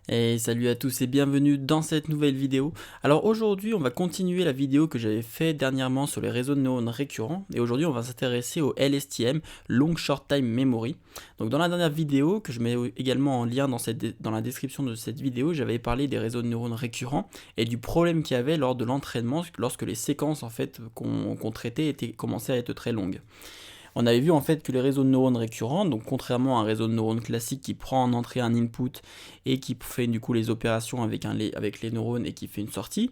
Et salut à tous et bienvenue dans cette nouvelle vidéo. Alors aujourd'hui on va continuer la vidéo que j'avais fait dernièrement sur les réseaux de neurones récurrents et aujourd'hui on va s'intéresser au LSTM, Long Short Time Memory. Donc dans la dernière vidéo que je mets également en lien dans la description de cette vidéo, j'avais parlé des réseaux de neurones récurrents et du problème qu'il y avait lors de l'entraînement lorsque les séquences en fait qu'on traitait commençaient à être très longues. On avait vu en fait que les réseaux de neurones récurrents, donc contrairement à un réseau de neurones classique qui prend en entrée un input et qui fait du coup les opérations avec les neurones et qui fait une sortie,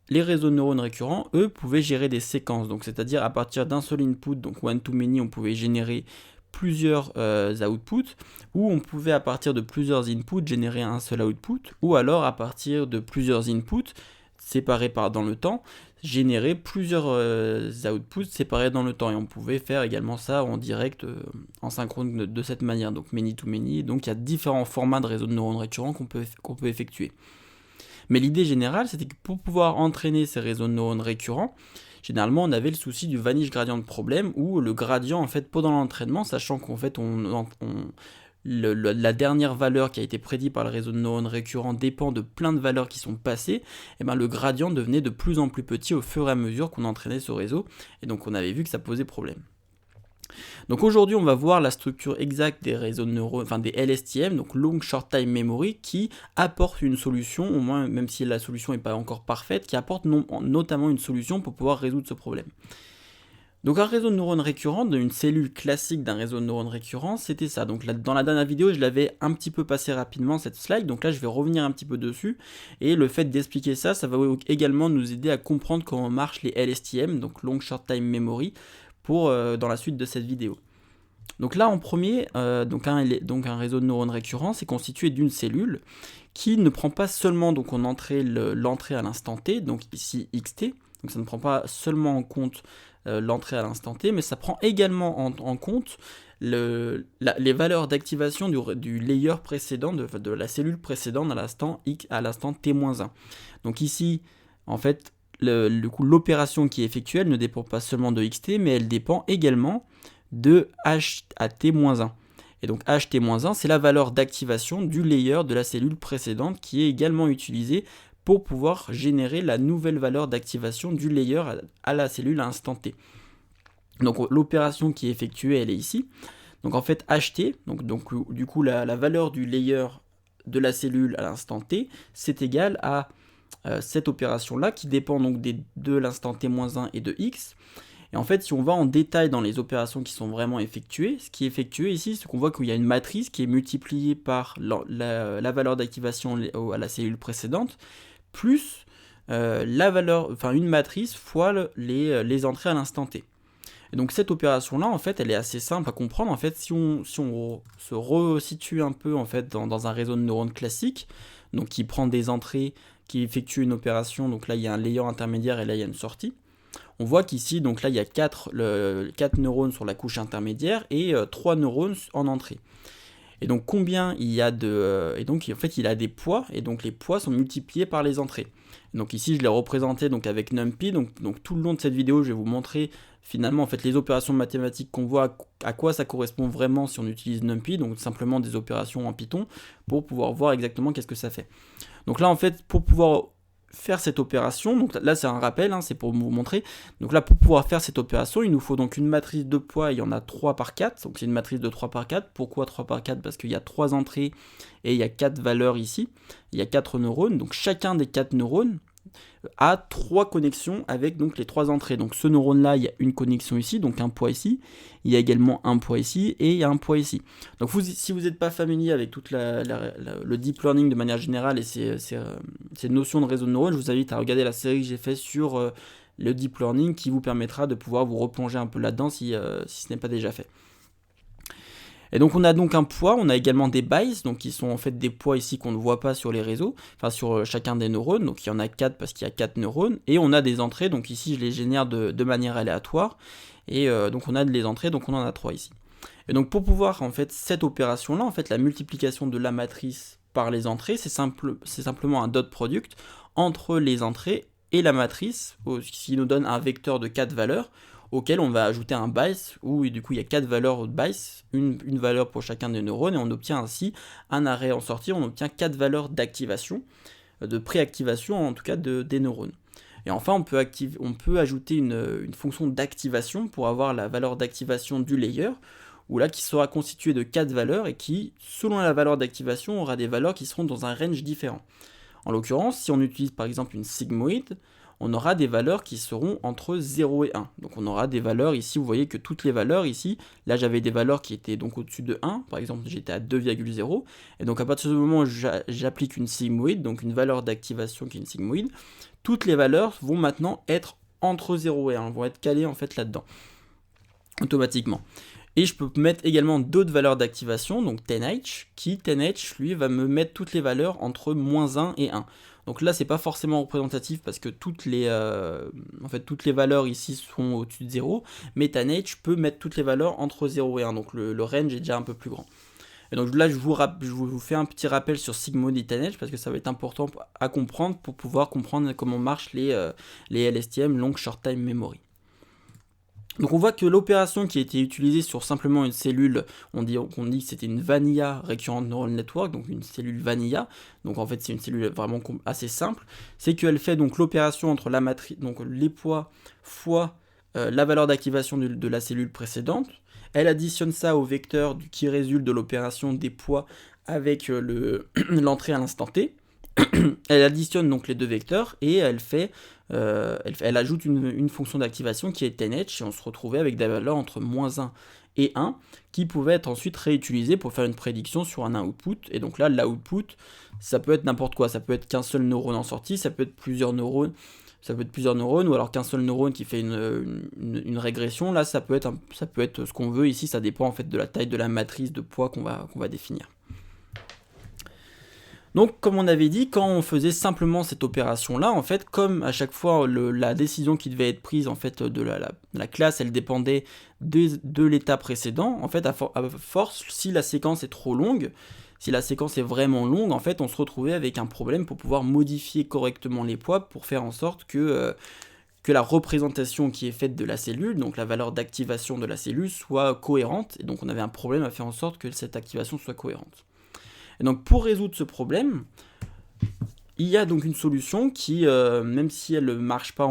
les réseaux de neurones récurrents, eux, pouvaient gérer des séquences. Donc c'est-à-dire à partir d'un seul input, donc one to many, on pouvait générer plusieurs outputs, ou on pouvait à partir de plusieurs inputs générer un seul output, ou alors à partir de plusieurs inputs séparés dans le temps, générer plusieurs outputs séparés dans le temps. Et on pouvait faire également ça en direct, en synchrone de cette manière, donc many to many. Donc il y a différents formats de réseaux de neurones récurrents qu'on peut effectuer. Mais l'idée générale, c'était que pour pouvoir entraîner ces réseaux de neurones récurrents, généralement on avait le souci du vanish gradient de problème, où le gradient en fait pendant l'entraînement, sachant qu'en fait la dernière valeur qui a été prédite par le réseau de neurones récurrents dépend de plein de valeurs qui sont passées, et ben le gradient devenait de plus en plus petit au fur et à mesure qu'on entraînait ce réseau, et donc on avait vu que ça posait problème. Donc aujourd'hui, on va voir la structure exacte des réseaux de neurones, enfin des LSTM, donc Long Short Time Memory, qui apporte une solution, au moins même si la solution n'est pas encore parfaite, qui apporte notamment une solution pour pouvoir résoudre ce problème. Donc un réseau de neurones récurrents, une cellule classique d'un réseau de neurones récurrents, c'était ça. Donc là, dans la dernière vidéo, je l'avais un petit peu passé rapidement cette slide, donc là je vais revenir un petit peu dessus, et le fait d'expliquer ça, ça va également nous aider à comprendre comment marchent les LSTM, donc Long Short Time Memory, dans la suite de cette vidéo. Donc là en premier, donc un réseau de neurones récurrents, c'est constitué d'une cellule qui ne prend pas seulement donc l'entrée à l'instant t, donc ici xt, donc ça ne prend pas seulement en compte l'entrée à l'instant t, mais ça prend également en compte les valeurs d'activation du layer précédent, de la cellule précédente à l'instant t-1. Donc ici, en fait, l'opération qui est effectuée, elle ne dépend pas seulement de xt, mais elle dépend également de h à t-1. Et donc ht-1, c'est la valeur d'activation du layer de la cellule précédente qui est également utilisée pour pouvoir générer la nouvelle valeur d'activation du layer à la cellule à instant t. Donc l'opération qui est effectuée, elle est ici. Donc en fait ht, donc du coup la valeur du layer de la cellule à l'instant t, c'est égal à cette opération-là qui dépend donc de l'instant t-1 et de x. Et en fait, si on va en détail dans les opérations qui sont vraiment effectuées, ce qui est effectué ici, c'est qu'on voit qu'il y a une matrice qui est multipliée par la valeur d'activation à la cellule précédente, plus une matrice fois les entrées à l'instant t. Et donc cette opération-là, en fait, elle est assez simple à comprendre. En fait, si on se resitue un peu en fait dans un réseau de neurones classique, donc qui prend des entrées, qui effectue une opération, donc là il y a un layer intermédiaire et là il y a une sortie. On voit qu'ici, donc là, il y a 4 neurones sur la couche intermédiaire et 3 neurones en entrée. Et donc, combien il y a et donc, en fait, il a des poids, et donc les poids sont multipliés par les entrées. Donc ici, je l'ai représenté donc, avec NumPy. Donc tout le long de cette vidéo, je vais vous montrer finalement en fait, les opérations mathématiques qu'on voit, à quoi ça correspond vraiment si on utilise NumPy, donc simplement des opérations en Python, pour pouvoir voir exactement qu'est-ce que ça fait. Donc là, en fait, pour pouvoir faire cette opération, donc là c'est un rappel, hein, c'est pour vous montrer, donc là pour pouvoir faire cette opération, il nous faut donc une matrice de poids, il y en a 3 par 4, donc c'est une matrice de 3 par 4, pourquoi 3 par 4 ? Parce qu'il y a 3 entrées et il y a 4 valeurs ici, il y a 4 neurones, donc chacun des 4 neurones a 3 connexions avec donc les 3 entrées. Donc ce neurone là, il y a une connexion ici, donc un poids ici, il y a également un poids ici et il y a un poids ici. Donc si vous n'êtes pas familier avec toute le deep learning de manière générale et ces notions de réseau de neurones, je vous invite à regarder la série que j'ai faite sur le deep learning qui vous permettra de pouvoir vous replonger un peu là-dedans si ce n'est pas déjà fait. Et donc on a donc un poids, on a également des bias, donc qui sont en fait des poids ici qu'on ne voit pas sur les réseaux, enfin sur chacun des neurones, donc il y en a 4 parce qu'il y a 4 neurones, et on a des entrées, donc ici je les génère de manière aléatoire, et donc on a des entrées, donc on en a 3 ici. Et donc pour pouvoir en fait cette opération là, en fait la multiplication de la matrice par les entrées, c'est simplement un dot product entre les entrées et la matrice, qui nous donne un vecteur de 4 valeurs, auquel on va ajouter un bias, où du coup il y a 4 valeurs de bias, une valeur pour chacun des neurones, et on obtient ainsi un arrêt en sortie, on obtient 4 valeurs d'activation, de préactivation en tout cas des neurones. Et enfin, on peut ajouter une fonction d'activation pour avoir la valeur d'activation du layer, où là qui sera constitué de 4 valeurs et qui, selon la valeur d'activation, aura des valeurs qui seront dans un range différent. En l'occurrence, si on utilise par exemple une sigmoïde, on aura des valeurs qui seront entre 0 et 1. Donc on aura des valeurs ici, vous voyez que toutes les valeurs ici, là j'avais des valeurs qui étaient donc au-dessus de 1, par exemple j'étais à 2,0, et donc à partir du moment où j'applique une sigmoïde, donc une valeur d'activation qui est une sigmoïde, toutes les valeurs vont maintenant être entre 0 et 1, vont être calées en fait là-dedans, automatiquement. Et je peux mettre également d'autres valeurs d'activation, donc 10H, qui 10H lui va me mettre toutes les valeurs entre -1 et 1. Donc là c'est pas forcément représentatif parce que toutes les valeurs ici sont au-dessus de 0, mais 10H peut mettre toutes les valeurs entre 0 et 1, donc le range est déjà un peu plus grand. Et donc là je vous fais un petit rappel sur sigmoid et 10H parce que ça va être important à comprendre pour pouvoir comprendre comment marchent les LSTM, Long Short Time Memory. Donc on voit que l'opération qui a été utilisée sur simplement une cellule, on dit que c'était une vanilla recurrent neural network, donc une cellule vanilla, donc en fait c'est une cellule vraiment assez simple, c'est qu'elle fait donc l'opération entre la matrice, donc les poids fois la valeur d'activation de la cellule précédente, elle additionne ça au vecteur qui résulte de l'opération des poids avec l'entrée à l'instant T. Elle additionne donc les deux vecteurs et elle ajoute une fonction d'activation qui est 10H et on se retrouvait avec des valeurs entre -1 et 1 qui pouvaient être ensuite réutilisées pour faire une prédiction sur un output. Et donc là, l'output, ça peut être n'importe quoi, ça peut être qu'un seul neurone en sortie, ça peut être plusieurs neurones, ou alors qu'un seul neurone qui fait une régression. Là, ça peut être ce qu'on veut ici, ça dépend en fait de la taille de la matrice de poids qu'on va définir. Donc, comme on avait dit, quand on faisait simplement cette opération-là, en fait, comme à chaque fois la décision qui devait être prise en fait de la classe, elle dépendait de l'état précédent. En fait, à force, si la séquence est trop longue, si la séquence est vraiment longue, en fait, on se retrouvait avec un problème pour pouvoir modifier correctement les poids pour faire en sorte que la représentation qui est faite de la cellule, donc la valeur d'activation de la cellule, soit cohérente. Et donc, on avait un problème à faire en sorte que cette activation soit cohérente. Et donc pour résoudre ce problème, il y a donc une solution qui, même si elle ne marche pas,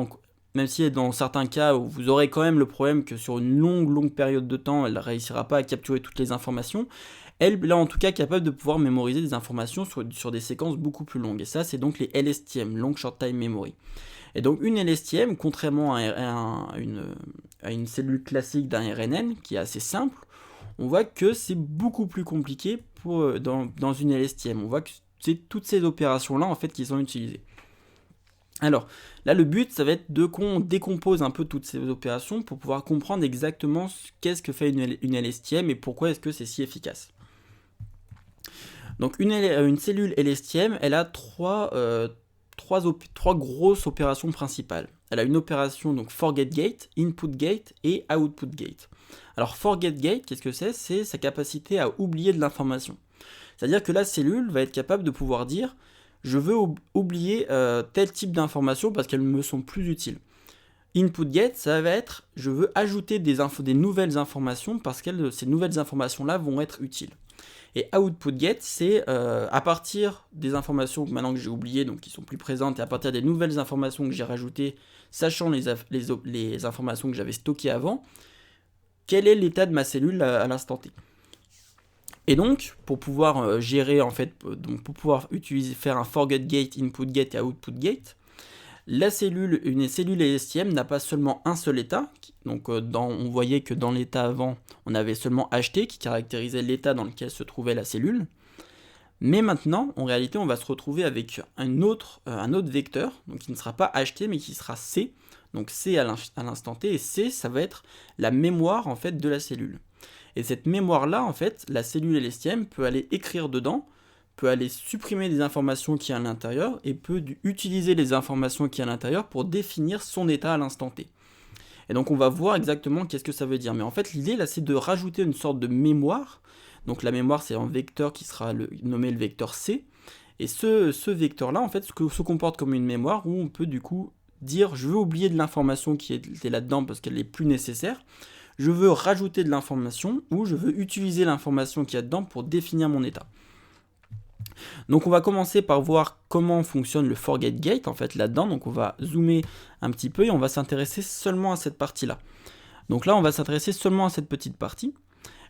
même si dans certains cas où vous aurez quand même le problème que sur une longue période de temps, elle ne réussira pas à capturer toutes les informations, elle est en tout cas capable de pouvoir mémoriser des informations sur des séquences beaucoup plus longues. Et ça, c'est donc les LSTM, Long Short Time Memory. Et donc une LSTM, contrairement à une cellule classique d'un RNN, qui est assez simple, on voit que c'est beaucoup plus compliqué dans une LSTM. On voit que c'est toutes ces opérations-là en fait qui sont utilisées. Alors là, le but, ça va être qu'on décompose un peu toutes ces opérations pour pouvoir comprendre exactement qu'est-ce que fait une LSTM et pourquoi est-ce que c'est si efficace. Donc une cellule LSTM, elle a trois grosses opérations principales. Elle a une opération donc forget gate, input gate et output gate. Alors forget gate, qu'est-ce que c'est ? C'est sa capacité à oublier de l'information. C'est-à-dire que la cellule va être capable de pouvoir dire je veux oublier tel type d'informations parce qu'elles me sont plus utiles. Input gate, ça va être je veux ajouter des nouvelles informations parce que ces nouvelles informations-là vont être utiles. Et output gate, c'est à partir des informations maintenant que j'ai oubliées, donc qui sont plus présentes, et à partir des nouvelles informations que j'ai rajoutées, sachant les informations que j'avais stockées avant, quel est l'état de ma cellule à l'instant T. Et donc, pour pouvoir gérer, en fait, pour pouvoir faire un forget gate, input gate et output gate, une cellule LSTM n'a pas seulement un seul état. Donc, on voyait que dans l'état avant, on avait seulement HT qui caractérisait l'état dans lequel se trouvait la cellule. Mais maintenant, en réalité, on va se retrouver avec un autre vecteur, donc qui ne sera pas HT, mais qui sera C. Donc C à l'instant T, et C, ça va être la mémoire en fait de la cellule. Et cette mémoire-là, en fait, la cellule LSTM peut aller écrire dedans, peut aller supprimer des informations qui sont à l'intérieur, et peut utiliser les informations qui sont à l'intérieur pour définir son état à l'instant T. Et donc on va voir exactement qu'est-ce que ça veut dire. Mais en fait, l'idée là, c'est de rajouter une sorte de mémoire. Donc la mémoire, c'est un vecteur qui sera nommé le vecteur C. Et ce vecteur-là, en fait, se comporte comme une mémoire où on peut du coup dire je veux oublier de l'information qui était là-dedans parce qu'elle est plus nécessaire, je veux rajouter de l'information ou je veux utiliser l'information qu'il y a dedans pour définir mon état. Donc on va commencer par voir comment fonctionne le forget gate en fait là-dedans. Donc on va zoomer un petit peu et on va s'intéresser seulement à cette partie-là. Donc là on va s'intéresser seulement à cette petite partie.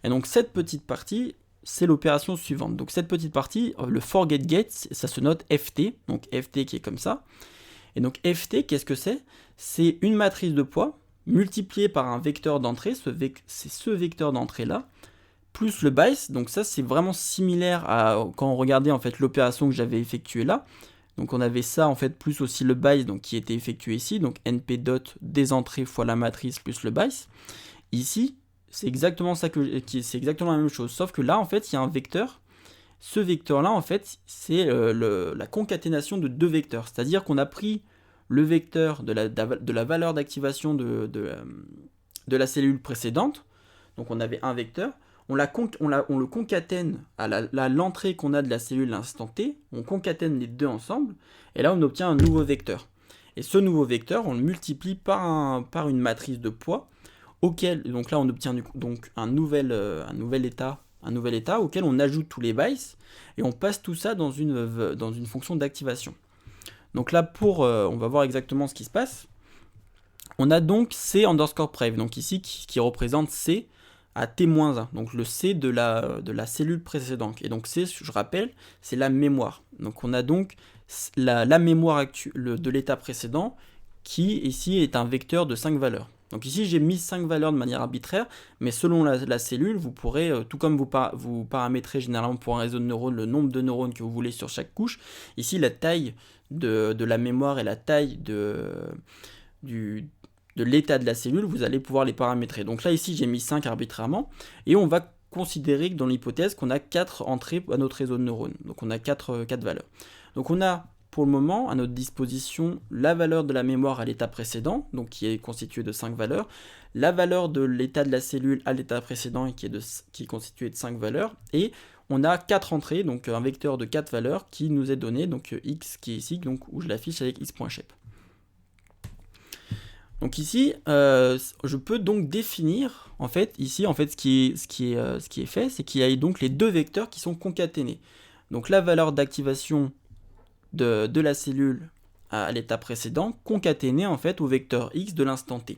Et donc cette petite partie, c'est l'opération suivante. Donc cette petite partie, le forget gate, ça se note FT, donc FT qui est comme ça. Et donc FT, qu'est-ce que c'est? C'est une matrice de poids multipliée par un vecteur d'entrée, c'est ce vecteur d'entrée-là, plus le bias. Donc ça, c'est vraiment similaire à quand on regardait en fait l'opération que j'avais effectuée là. Donc on avait ça en fait, plus aussi le bias donc, qui était effectué ici, donc np dot des entrées fois la matrice plus le bias. Ici, c'est exactement ça c'est exactement la même chose, sauf que là en fait il y a un vecteur. Ce vecteur là en fait c'est la concaténation de deux vecteurs, c'est-à-dire qu'on a pris le vecteur de la valeur d'activation de la cellule précédente, donc on avait un vecteur, on le concatène à l'entrée qu'on a de la cellule à l'instant T, on concatène les deux ensemble, et là on obtient un nouveau vecteur. Et ce nouveau vecteur, on le multiplie par une matrice de poids, auquel, donc là on obtient donc un nouvel état auquel on ajoute tous les bytes et on passe tout ça dans une fonction d'activation. Donc là on va voir exactement ce qui se passe. On a donc C underscore prev, donc ici qui représente C à T-1, donc le C de la cellule précédente. Et donc C, je rappelle, c'est la mémoire. Donc on a donc la mémoire de l'état précédent qui ici est un vecteur de 5 valeurs. Donc ici j'ai mis 5 valeurs de manière arbitraire, mais selon la cellule, vous pourrez, tout comme vous paramétrez généralement pour un réseau de neurones le nombre de neurones que vous voulez sur chaque couche, ici la taille de la mémoire et la taille de l'état de la cellule, vous allez pouvoir les paramétrer. Donc là ici j'ai mis 5 arbitrairement, et on va considérer que dans l'hypothèse qu'on a 4 entrées à notre réseau de neurones. Donc on a 4 valeurs. Donc on a pour le moment à notre disposition la valeur de la mémoire à l'état précédent, donc qui est constituée de 5 valeurs, la valeur de l'état de la cellule à l'état précédent qui est constituée de 5 valeurs, et on a 4 entrées, donc un vecteur de 4 valeurs qui nous est donné, donc x qui est ici, donc où je l'affiche avec x.shape. Donc ici, je peux donc définir, en fait, ici, en fait, ce qui est fait, c'est qu'il y a donc les deux vecteurs qui sont concaténés. Donc la valeur d'activation de la cellule à l'état précédent, concaténée en fait au vecteur x de l'instant t.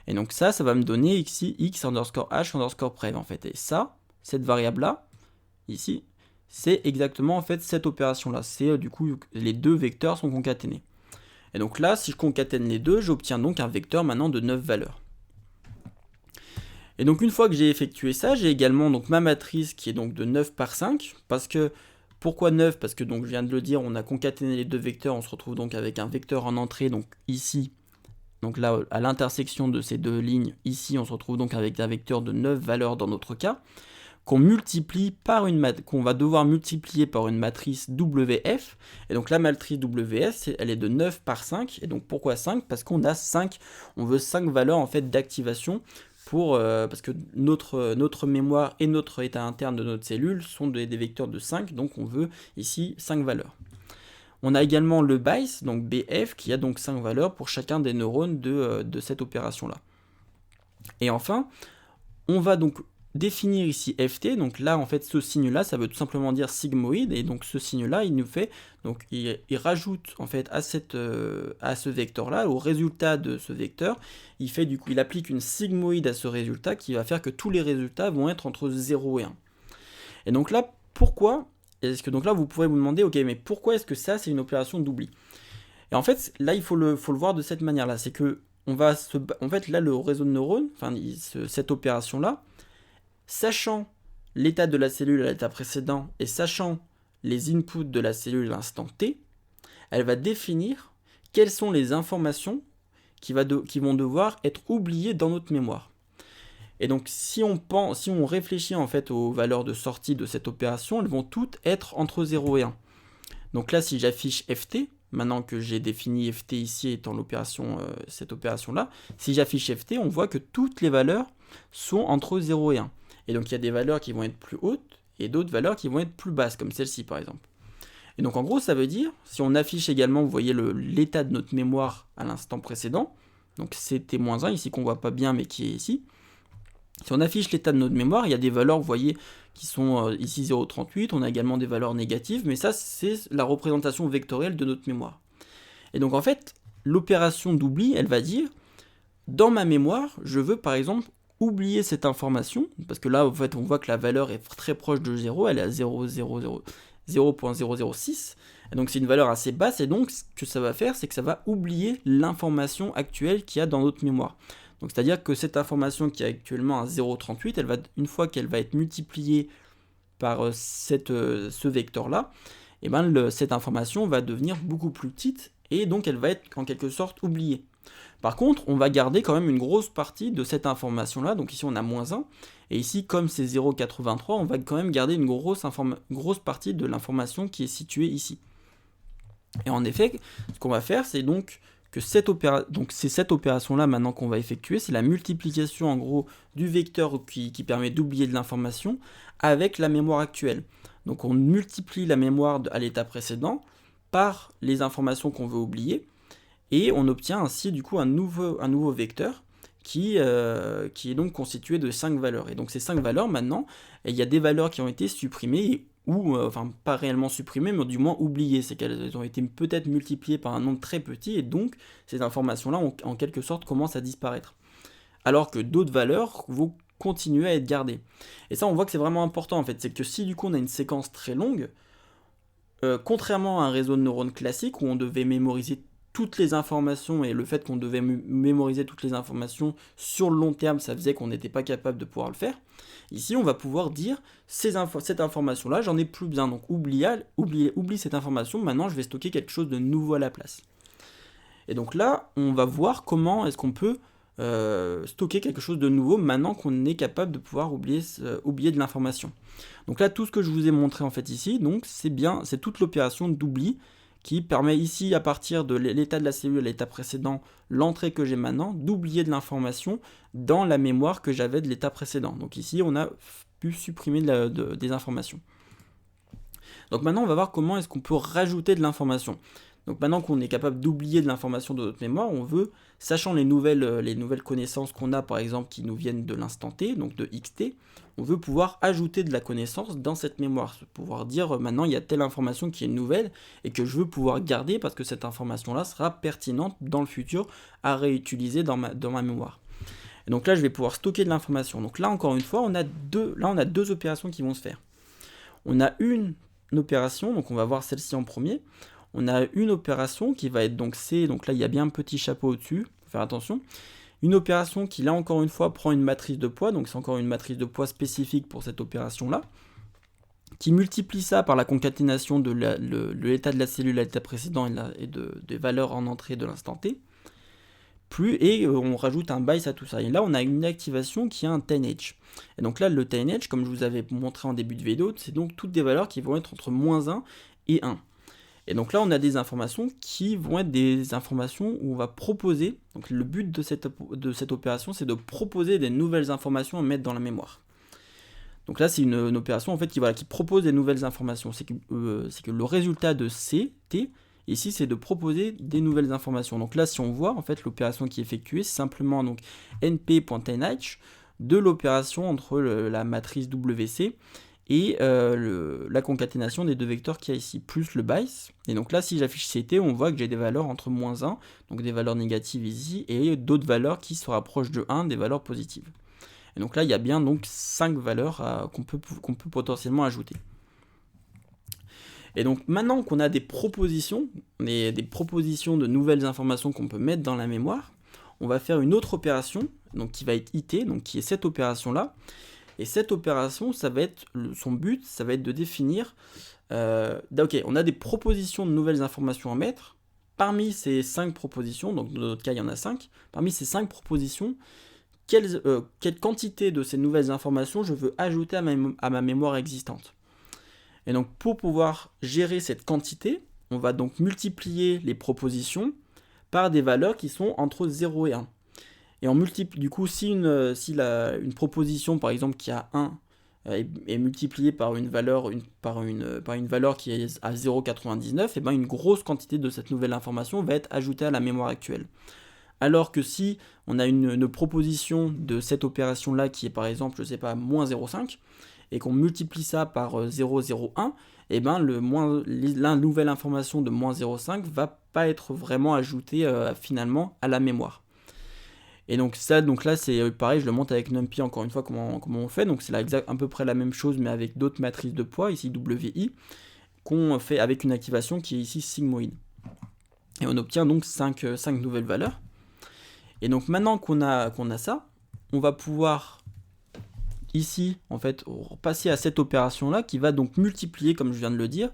Et donc ça va me donner ici x underscore h underscore prev en fait. Et ça, cette variable-là, ici, c'est exactement en fait cette opération-là. C'est du coup, les deux vecteurs sont concaténés. Et donc là, si je concatène les deux, j'obtiens donc un vecteur maintenant de 9 valeurs. Et donc une fois que j'ai effectué ça, j'ai également donc ma matrice qui est donc de 9 par 5, parce que, pourquoi 9? Parce que donc je viens de le dire, on a concaténé les deux vecteurs, on se retrouve donc avec un vecteur en entrée, donc ici, donc là à l'intersection de ces deux lignes, ici on se retrouve donc avec un vecteur de 9 valeurs dans notre cas, qu'on va devoir multiplier par une matrice WF, et donc la matrice WF, elle est de 9 par 5, et donc pourquoi 5? Parce qu'on a 5, on veut 5 valeurs en fait d'activation, parce que notre mémoire et notre état interne de notre cellule sont des vecteurs de 5, donc on veut ici 5 valeurs. On a également le bias, donc BF, qui a donc 5 valeurs pour chacun des neurones de cette opération-là. Et enfin, on va donc définir ici ft, donc là en fait ce signe là ça veut tout simplement dire sigmoïde, et donc ce signe là il nous fait, donc il rajoute en fait à ce vecteur là, au résultat de ce vecteur, il applique une sigmoïde à ce résultat qui va faire que tous les résultats vont être entre 0 et 1. Et donc là pourquoi est-ce que, donc là vous pourrez vous demander, ok mais pourquoi est-ce que ça c'est une opération d'oubli? Et en fait là il faut le voir de cette manière là, c'est que en fait là le réseau de neurones, enfin cette opération là, sachant l'état de la cellule à l'état précédent et sachant les inputs de la cellule à l'instant t, elle va définir quelles sont les informations qui vont devoir être oubliées dans notre mémoire. Et donc si on réfléchit en fait aux valeurs de sortie de cette opération, elles vont toutes être entre 0 et 1. Donc là si j'affiche ft, maintenant que j'ai défini ft ici étant cette opération là, si j'affiche ft, on voit que toutes les valeurs sont entre 0 et 1. Et donc il y a des valeurs qui vont être plus hautes et d'autres valeurs qui vont être plus basses, comme celle-ci par exemple. Et donc en gros, ça veut dire, si on affiche également, vous voyez l'état de notre mémoire à l'instant précédent, donc c'était -1 ici qu'on voit pas bien mais qui est ici. Si on affiche l'état de notre mémoire, il y a des valeurs, vous voyez, qui sont ici 0,38, on a également des valeurs négatives, mais ça c'est la représentation vectorielle de notre mémoire. Et donc en fait, l'opération d'oubli, elle va dire, dans ma mémoire, je veux par exemple oublier cette information, parce que là en fait on voit que la valeur est très proche de 0, elle est à 0,006, et donc c'est une valeur assez basse, et donc ce que ça va faire, c'est que ça va oublier l'information actuelle qu'il y a dans notre mémoire. Donc c'est-à-dire que cette information qui est actuellement à 0,38, une fois qu'elle va être multipliée par ce vecteur-là, et cette information va devenir beaucoup plus petite, et donc elle va être en quelque sorte oubliée. Par contre, on va garder quand même une grosse partie de cette information-là, donc ici on a -1, et ici comme c'est 0,83, on va quand même garder une grosse partie de l'information qui est située ici. Et en effet, ce qu'on va faire, c'est donc que c'est cette opération-là maintenant qu'on va effectuer, c'est la multiplication en gros du vecteur qui permet d'oublier de l'information avec la mémoire actuelle. Donc on multiplie la mémoire à l'état précédent par les informations qu'on veut oublier, et on obtient ainsi du coup un nouveau vecteur qui est donc constitué de 5 valeurs. Et donc ces 5 valeurs maintenant, il y a des valeurs qui ont été supprimées, ou enfin pas réellement supprimées, mais du moins oubliées, c'est qu'elles ont été peut-être multipliées par un nombre très petit, et donc ces informations-là en quelque sorte commencent à disparaître. Alors que d'autres valeurs vont continuer à être gardées. Et ça on voit que c'est vraiment important en fait, c'est que si du coup on a une séquence très longue, contrairement à un réseau de neurones classique où on devait mémoriser toutes les informations, et le fait qu'on devait mémoriser toutes les informations sur le long terme, ça faisait qu'on n'était pas capable de pouvoir le faire. Ici, on va pouvoir dire, cette information-là, j'en ai plus besoin, donc oublie cette information, maintenant je vais stocker quelque chose de nouveau à la place. Et donc là, on va voir comment est-ce qu'on peut stocker quelque chose de nouveau maintenant qu'on est capable de pouvoir oublier de l'information. Donc là, tout ce que je vous ai montré en fait ici, donc c'est toute l'opération d'oubli qui permet ici, à partir de l'état de la cellule à l'état précédent, l'entrée que j'ai maintenant, d'oublier de l'information dans la mémoire que j'avais de l'état précédent. Donc ici, on a pu supprimer des informations. Donc maintenant, on va voir comment est-ce qu'on peut rajouter de l'information. Donc maintenant qu'on est capable d'oublier de l'information de notre mémoire, on veut, sachant les nouvelles connaissances qu'on a, par exemple, qui nous viennent de l'instant t, donc de xt, on veut pouvoir ajouter de la connaissance dans cette mémoire, pouvoir dire maintenant il y a telle information qui est nouvelle et que je veux pouvoir garder parce que cette information-là sera pertinente dans le futur à réutiliser dans ma mémoire. Et donc là, je vais pouvoir stocker de l'information. Donc là, encore une fois, on a deux opérations qui vont se faire. On a une opération, donc on va voir celle-ci en premier. On a une opération qui va être donc C, donc là il y a bien un petit chapeau au-dessus, faut faire attention. Une opération qui là encore une fois prend une matrice de poids, donc c'est encore une matrice de poids spécifique pour cette opération-là, qui multiplie ça par la concaténation de l'état de la cellule à l'état précédent et des valeurs en entrée de l'instant t, et on rajoute un BICE à tout ça. Et là on a une activation qui a un 10H. Et donc là le 10H, comme je vous avais montré en début de vidéo, c'est donc toutes des valeurs qui vont être entre -1 et 1. Et donc là, on a des informations qui vont être des informations où on va proposer, donc le but de cette opération, c'est de proposer des nouvelles informations à mettre dans la mémoire. Donc là, c'est une opération en fait qui propose des nouvelles informations. C'est que le résultat de CT, ici, c'est de proposer des nouvelles informations. Donc là, si on voit, en fait, l'opération qui est effectuée, c'est simplement donc np.10h de l'opération entre la matrice WC et la concaténation des deux vecteurs qu'il y a ici, plus le BICE. Et donc là, si j'affiche CT, on voit que j'ai des valeurs entre -1, donc des valeurs négatives ici, et d'autres valeurs qui se rapprochent de 1, des valeurs positives. Et donc là, il y a bien donc 5 valeurs qu'on peut potentiellement ajouter. Et donc maintenant qu'on a des propositions de nouvelles informations qu'on peut mettre dans la mémoire, on va faire une autre opération, donc qui va être IT, donc qui est cette opération-là. Et cette opération, son but, ça va être de définir, ok, on a des propositions de nouvelles informations à mettre. Parmi ces 5 propositions, donc dans notre cas il y en a 5, parmi ces 5 propositions, quelle quantité de ces nouvelles informations je veux ajouter à ma mémoire existante. Et donc pour pouvoir gérer cette quantité, on va donc multiplier les propositions par des valeurs qui sont entre 0 et 1. Et on multiplie, du coup, si une proposition, par exemple, qui a 1, est multiplié par une valeur, par une valeur qui est à 0,99, et ben une grosse quantité de cette nouvelle information va être ajoutée à la mémoire actuelle. Alors que si on a une proposition de cette opération-là qui est par exemple, je sais pas, moins 0,5, et qu'on multiplie ça par 0,01, et ben la nouvelle information de moins 0,5 va pas être vraiment ajoutée finalement à la mémoire. Et donc là c'est pareil, je le montre avec NumPy encore une fois comment on fait. Donc c'est à peu près la même chose mais avec d'autres matrices de poids, ici WI, qu'on fait avec une activation qui est ici sigmoid. Et on obtient donc 5 nouvelles valeurs. Et donc maintenant qu'on a ça, on va pouvoir ici en fait passer à cette opération là qui va donc multiplier, comme je viens de le dire,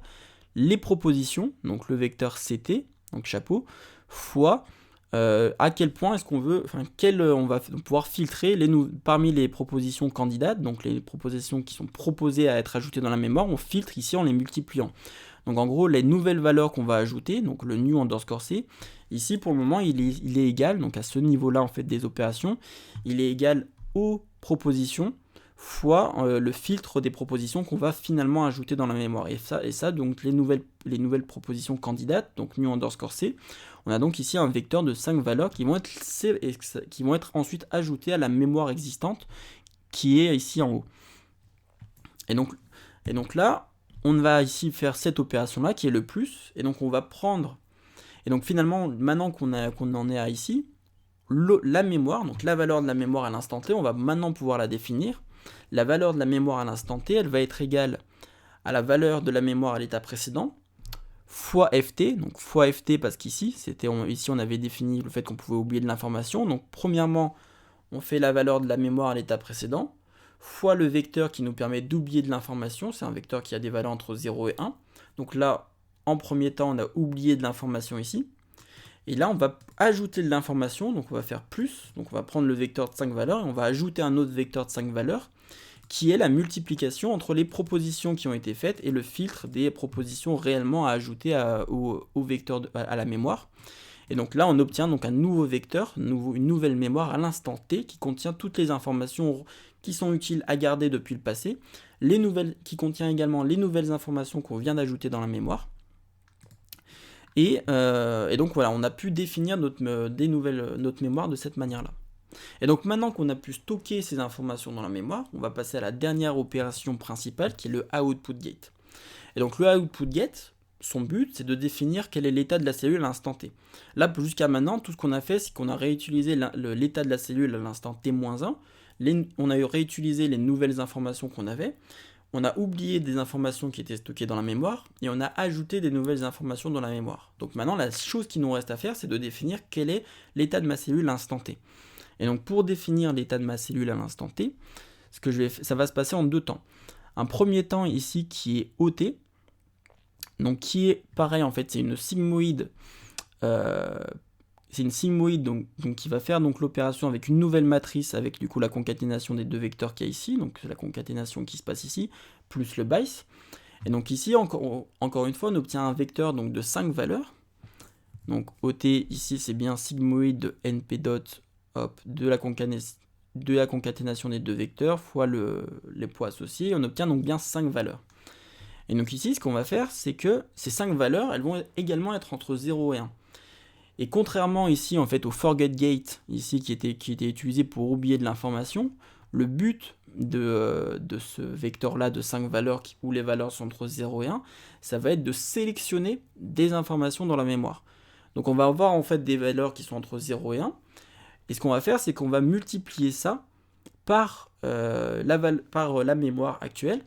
les propositions, donc le vecteur CT, donc chapeau, fois à quel point est-ce qu'on veut, on va pouvoir filtrer parmi les propositions candidates, donc les propositions qui sont proposées à être ajoutées dans la mémoire, on filtre ici en les multipliant. Donc en gros, les nouvelles valeurs qu'on va ajouter, donc le new underscore c, ici pour le moment il est égal, donc à ce niveau-là en fait des opérations, il est égal aux propositions fois le filtre des propositions qu'on va finalement ajouter dans la mémoire. Et ça donc les nouvelles propositions candidates, donc new underscore c, on a donc ici un vecteur de 5 valeurs qui vont être ensuite ajoutées à la mémoire existante qui est ici en haut. Et donc là, on va ici faire cette opération-là qui est le plus, et donc on va prendre, et donc finalement, maintenant qu'on en est à ici, la mémoire, donc la valeur de la mémoire à l'instant t, on va maintenant pouvoir la définir. La valeur de la mémoire à l'instant t, elle va être égale à la valeur de la mémoire à l'état précédent, fois ft, donc fois ft parce qu'ici, ici on avait défini le fait qu'on pouvait oublier de l'information, donc premièrement, on fait la valeur de la mémoire à l'état précédent, fois le vecteur qui nous permet d'oublier de l'information, c'est un vecteur qui a des valeurs entre 0 et 1, donc là, en premier temps, on a oublié de l'information ici, et là, on va ajouter de l'information, donc on va faire plus, donc on va prendre le vecteur de 5 valeurs, et on va ajouter un autre vecteur de 5 valeurs, qui est la multiplication entre les propositions qui ont été faites et le filtre des propositions réellement à ajouter au vecteur à la mémoire. Et donc là, on obtient donc un nouveau vecteur, une nouvelle mémoire à l'instant t qui contient toutes les informations qui sont utiles à garder depuis le passé, qui contient également les nouvelles informations qu'on vient d'ajouter dans la mémoire. Et donc voilà, on a pu définir notre mémoire de cette manière-là. Et donc maintenant qu'on a pu stocker ces informations dans la mémoire, on va passer à la dernière opération principale qui est le output gate. Et donc le output gate, son but c'est de définir quel est l'état de la cellule à l'instant t. Là jusqu'à maintenant, tout ce qu'on a fait c'est qu'on a réutilisé l'état de la cellule à l'instant t-1, on a réutilisé les nouvelles informations qu'on avait, on a oublié des informations qui étaient stockées dans la mémoire, et on a ajouté des nouvelles informations dans la mémoire. Donc maintenant la chose qui nous reste à faire c'est de définir quel est l'état de ma cellule à l'instant t. Et donc pour définir l'état de ma cellule à l'instant t, ça va se passer en deux temps. Un premier temps ici qui est OT, donc qui est pareil en fait, c'est une sigmoïde, donc qui va faire donc l'opération avec une nouvelle matrice avec du coup la concaténation des deux vecteurs qu'il y a ici, donc c'est la concaténation qui se passe ici, plus le BICE. Et donc ici encore une fois on obtient un vecteur donc de 5 valeurs. Donc OT ici c'est bien sigmoïde de np dot de la concaténation des deux vecteurs fois les poids associés, on obtient donc bien 5 valeurs. Et donc ici, ce qu'on va faire, c'est que ces 5 valeurs, elles vont également être entre 0 et 1. Et contrairement ici, en fait, au forget gate, ici, qui était utilisé pour oublier de l'information, le but de ce vecteur-là de 5 valeurs, où les valeurs sont entre 0 et 1, ça va être de sélectionner des informations dans la mémoire. Donc on va avoir en fait des valeurs qui sont entre 0 et 1, et ce qu'on va faire, c'est qu'on va multiplier ça par la mémoire actuelle.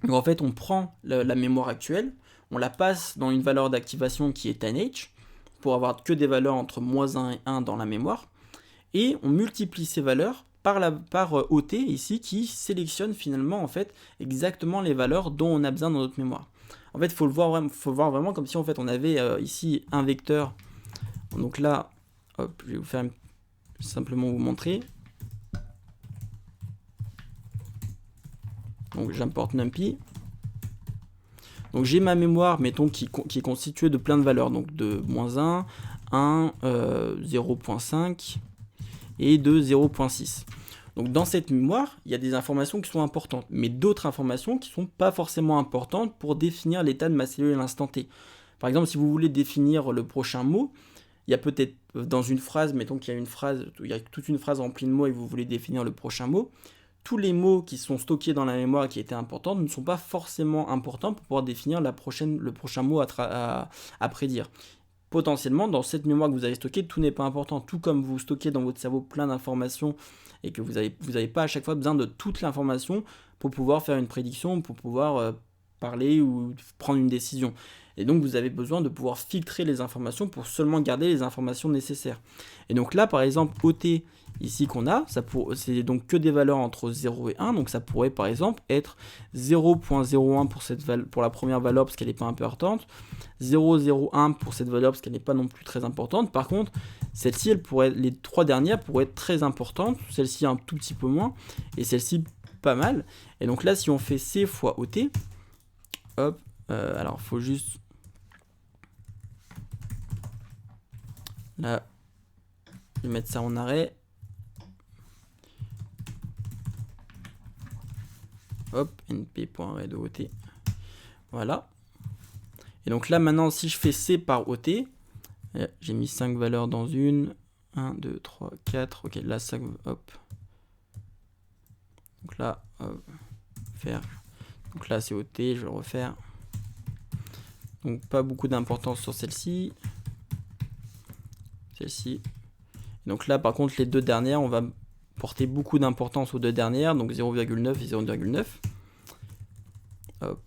Donc en fait, on prend la mémoire actuelle, on la passe dans une valeur d'activation qui est tanh, pour avoir que des valeurs entre -1 et 1 dans la mémoire, et on multiplie ces valeurs par OT ici, qui sélectionne finalement en fait exactement les valeurs dont on a besoin dans notre mémoire. En fait, il faut le voir vraiment comme si en fait on avait ici un vecteur. Donc là, hop, je vais simplement vous montrer. Donc j'importe NumPy. Donc j'ai ma mémoire, mettons, qui est constituée de plein de valeurs, donc de -1, 1, 0.5 et de 0.6. Donc dans cette mémoire, il y a des informations qui sont importantes, mais d'autres informations qui ne sont pas forcément importantes pour définir l'état de ma cellule à l'instant T. Par exemple, si vous voulez définir le prochain mot, il y a peut-être dans une phrase, mettons qu'il y a une phrase, il y a toute une phrase remplie de mots et vous voulez définir le prochain mot, tous les mots qui sont stockés dans la mémoire et qui étaient importants ne sont pas forcément importants pour pouvoir définir le prochain mot à prédire. Potentiellement, dans cette mémoire que vous avez stockée, tout n'est pas important. Tout comme vous stockez dans votre cerveau plein d'informations et que vous n'avez pas à chaque fois besoin de toute l'information pour pouvoir faire une prédiction, pour pouvoir parler ou prendre une décision. Et donc vous avez besoin de pouvoir filtrer les informations pour seulement garder les informations nécessaires. Et donc là, par exemple, OT, ici qu'on a, c'est donc que des valeurs entre 0 et 1, donc ça pourrait par exemple être 0.01 pour la première valeur parce qu'elle n'est pas importante, 0.01 pour cette valeur parce qu'elle n'est pas non plus très importante. Par contre, celle-ci, les trois dernières pourraient être très importantes, celle-ci un tout petit peu moins, et celle-ci pas mal. Et donc là, si on fait C fois OT, hop, alors il faut juste... Là, je vais mettre ça en arrêt. Hop, np.arrêt de OT. Voilà. Et donc là, maintenant, si je fais C par OT, j'ai mis 5 valeurs dans une. 1, 2, 3, 4. Ok, là, 5. Hop. Donc là, faire. Donc là, c'est OT, je vais le refaire. Donc pas beaucoup d'importance sur celle-ci. Celle-ci. Donc là, par contre, les deux dernières, on va porter beaucoup d'importance aux deux dernières, donc 0,9 et 0,9. Hop.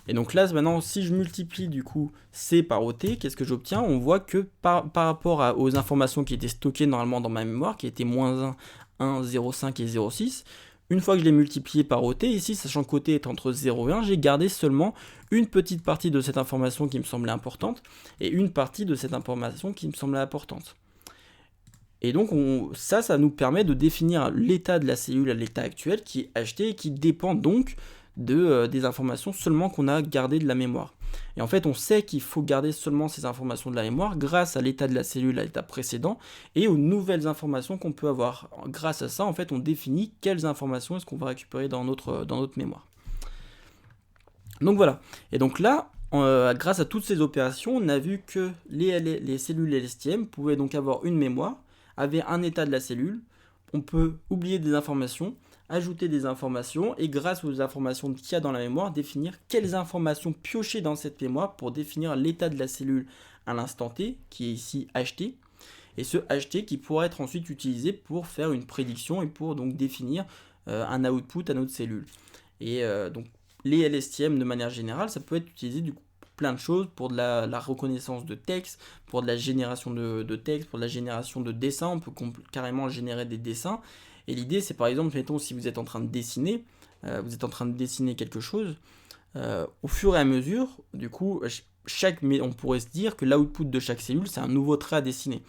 Et donc là, maintenant, si je multiplie du coup C par OT, qu'est-ce que j'obtiens? On voit que par rapport aux informations qui étaient stockées normalement dans ma mémoire, qui étaient -1, 1, 0,5 et 0,6, une fois que je l'ai multiplié par OT, ici, sachant que OT est entre 0 et 1, j'ai gardé seulement une petite partie de cette information qui me semblait importante et une partie de cette information qui me semblait importante. Et donc ça nous permet de définir l'état de la cellule à l'état actuel qui est acheté et qui dépend donc des informations seulement qu'on a gardées de la mémoire. Et en fait, on sait qu'il faut garder seulement ces informations de la mémoire grâce à l'état de la cellule à l'état précédent et aux nouvelles informations qu'on peut avoir. Grâce à ça, en fait, on définit quelles informations est-ce qu'on va récupérer dans notre mémoire. Donc voilà. Et donc là, grâce à toutes ces opérations, on a vu que les cellules LSTM pouvaient donc avoir une mémoire, avaient un état de la cellule, on peut oublier des informations, ajouter des informations et grâce aux informations qu'il y a dans la mémoire, définir quelles informations piocher dans cette mémoire pour définir l'état de la cellule à l'instant T, qui est ici HT, et ce HT qui pourra être ensuite utilisé pour faire une prédiction et pour donc définir un output à notre cellule. Et donc les LSTM de manière générale, ça peut être utilisé du coup plein de choses, pour de la reconnaissance de texte, pour de la génération de texte, pour de la génération de dessins, on peut carrément générer des dessins. Et l'idée, c'est par exemple, mettons, si vous êtes en train de dessiner, quelque chose, au fur et à mesure, du coup, on pourrait se dire que l'output de chaque cellule, c'est un nouveau trait à dessiner.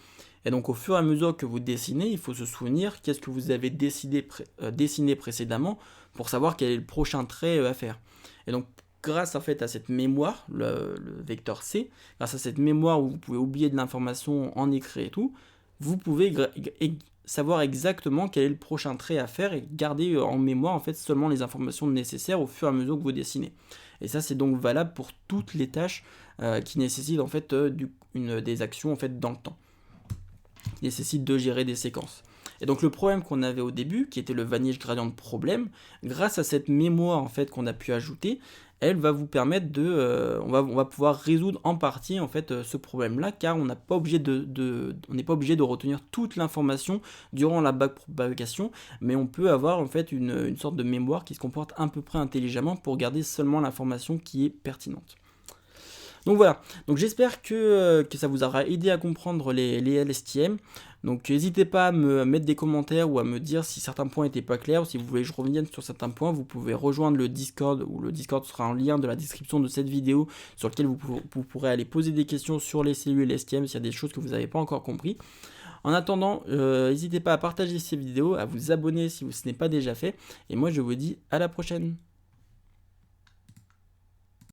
Et donc, au fur et à mesure que vous dessinez, il faut se souvenir qu'est-ce que vous avez dessiné précédemment pour savoir quel est le prochain trait à faire. Et donc, grâce en fait à cette mémoire, le vecteur C, grâce à cette mémoire où vous pouvez oublier de l'information en écrit et tout, vous pouvez savoir exactement quel est le prochain trait à faire et garder en mémoire en fait seulement les informations nécessaires au fur et à mesure que vous dessinez. Et ça c'est donc valable pour toutes les tâches qui nécessitent en fait des actions en fait dans le temps, qui nécessitent de gérer des séquences. Et donc le problème qu'on avait au début, qui était le Vanillage Gradient problème, grâce à cette mémoire en fait qu'on a pu ajouter, elle va vous permettre on va pouvoir résoudre en partie en fait ce problème-là, car on n'est pas obligé de retenir toute l'information durant la backpropagation, mais on peut avoir en fait une sorte de mémoire qui se comporte à peu près intelligemment pour garder seulement l'information qui est pertinente. Donc voilà, donc j'espère que ça vous aura aidé à comprendre les LSTM. Donc n'hésitez pas à me mettre des commentaires ou à me dire si certains points n'étaient pas clairs, ou si vous voulez que je revienne sur certains points, vous pouvez rejoindre le Discord, ou le Discord sera en lien de la description de cette vidéo, sur lequel vous pourrez aller poser des questions sur les cellules LSTM s'il y a des choses que vous n'avez pas encore compris. En attendant, n'hésitez pas à partager ces vidéos, à vous abonner si ce n'est pas déjà fait, et moi je vous dis à la prochaine.